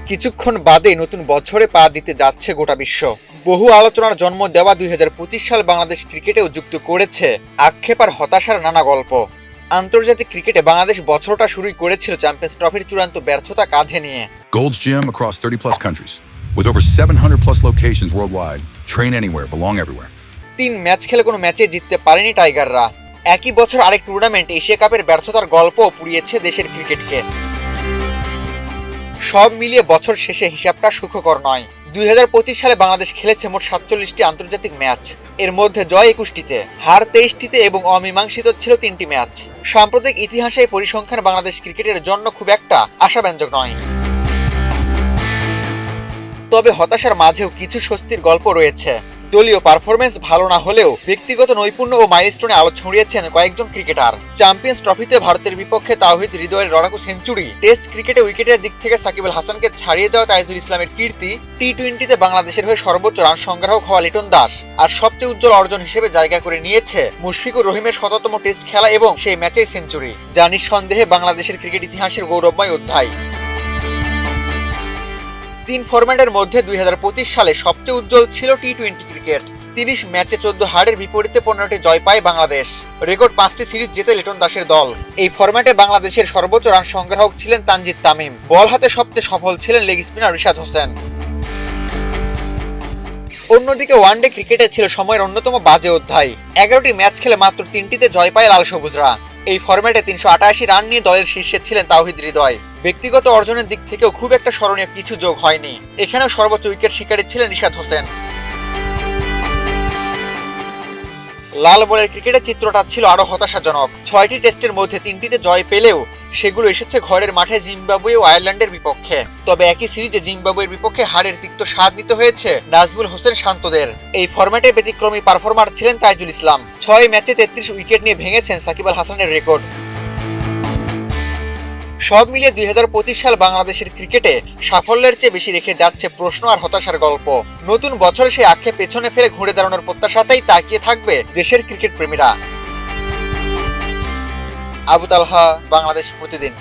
কিছুক্ষণ বাদে নতুন বছরে পা দিতে যাচ্ছে গোটা বিশ্ব। বহু আলোচনার জন্ম দেওয়া ২০২৫ সাল বাংলাদেশ ক্রিকেটেও যুক্ত করেছে আক্ষেপ আর হতাশার নানা গল্প। আন্তর্জাতিক ক্রিকেটে বাংলাদেশ বছরটা শুরুই করেছিল চ্যাম্পিয়ন্স ট্রফির চূড়ান্ত ব্যর্থতা কাঁধে নিয়ে। Gold's Gym across 30 plus countries with over 700 plus locations worldwide. Train anywhere, belong everywhere. ৩ match খেলে কোনো ম্যাচে জিততে পারেনি টাইগাররা। একই বছর আরেক টুর্নামেন্ট এশিয়া কাপের ব্যর্থতার গল্পও পুড়িয়েছে দেশের ক্রিকেটকে। সব মিলিয়ে বছর শেষে হিসাবটা সুখকর নয়। ২০২৫ সালে বাংলাদেশ খেলেছে মোট ৪৭টি আন্তর্জাতিক ম্যাচ। এর মধ্যে জয় ২১টিতে, হার ২৩টিতে এবং অমীমাংসিত ছিল ৩টি ম্যাচ। সাম্প্রতিক ইতিহাসে এই পরিসংখ্যান বাংলাদেশ ক্রিকেটের জন্য খুব একটা আশাব্যঞ্জক নয়। তবে হতাশার মাঝেও কিছু স্বস্তির গল্প রয়েছে। দলীয় পারফরমেন্স ভালো না হলেও ব্যক্তিগত নৈপুণ্য ও মাইলস্টোনে আলো ছড়িয়েছেন কয়েকজন ক্রিকেটার। চ্যাম্পিয়ন্স ট্রফিতে ভারতের বিপক্ষে তাওহিদ হৃদয়ের লড়াকু সেঞ্চুরি, টেস্ট ক্রিকেটে উইকেটের দিক থেকে সাকিব আল হাসানকে ছাড়িয়ে যাওয়া তাইজুল ইসলামের কীর্তি, টি-টোয়েন্টিতে বাংলাদেশের হয়ে সর্বোচ্চ রান সংগ্রাহক হওয়া লিটন দাস, আর সবচেয়ে উজ্জ্বল অর্জন হিসেবে জায়গা করে নিয়েছে মুশফিকুর রহিমের ১৭তম টেস্ট খেলা এবং সেই ম্যাচেই সেঞ্চুরি, যা নিঃসন্দেহে বাংলাদেশের ক্রিকেট ইতিহাসের গৌরবময় অধ্যায়। ৩ ফরম্যাটের মধ্যে ২০২৫ সালে সবচেয়ে উজ্জ্বল ছিল টি-টোয়েন্টি ক্রিকেট। ৩০ ম্যাচে ১৪ হারের বিপরীতে ১৫টি জয় পায় বাংলাদেশ। রেকর্ড ৫টি সিরিজ জেতে লিটন দাসের দল। এই ফরম্যাটে বাংলাদেশের সর্বোচ্চ রান সংগ্রাহক ছিলেন তানজিদ তামিম। বল হাতে সবচেয়ে সফল ছিলেন লেগ স্পিনার রিশাদ হোসেন। অন্যদিকে ওয়ানডে ক্রিকেটে ছিল সময়ের অন্যতম বাজে অধ্যায়। ১১টি ম্যাচ খেলে মাত্র ৩টিতে জয় পায় লাল সবুজরা। এই ফরম্যাটে ৩৮৮ রান নিয়ে দলের শীর্ষে ছিলেন তাওহিদ হৃদয়। ব্যক্তিগত অর্জনের দিক থেকেও খুব একটা স্মরণীয় কিছু যোগ হয়নি। এখানেও সর্বোচ্চ উইকেট শিকারী ছিলেন রিশাদ হোসেন। লাল বলের ক্রিকেটের চিত্রটা ছিল আরো হতাশাজনক। ৬টি টেস্টের মধ্যে ৩টিতে জয় পেলেও সেগুলো এসেছে ঘরের মাঠে জিম্বাবুয়ে ও আয়ারল্যান্ডের বিপক্ষে। তবে একই সিরিজে জিম্বাবুয়ের বিপক্ষে হারের তিক্ত স্বাদ নিতে হয়েছে নাজমুল হোসেন শান্তদের। এই ফরম্যাটে ব্যতিক্রমী পারফরমার ছিলেন তাইজুল ইসলাম। ৬ ম্যাচে ৩৩ উইকেট নিয়ে ভেঙেছেন সাকিব আল হাসানের রেকর্ড। সব মিলিয়ে ২০২৫ সাল বাংলাদেশের ক্রিকেটে সাফল্যের চেয়ে বেশি রেখে যাচ্ছে প্রশ্ন আর হতাশার গল্প। নতুন বছরে সেই আক্ষেপ পেছনে ফেলে ঘুরে দাঁড়ানোর প্রত্যাশাতেই তাকিয়ে থাকবে দেশের ক্রিকেট প্রেমীরা। আবু তালহা, বাংলাদেশ প্রতিদিন।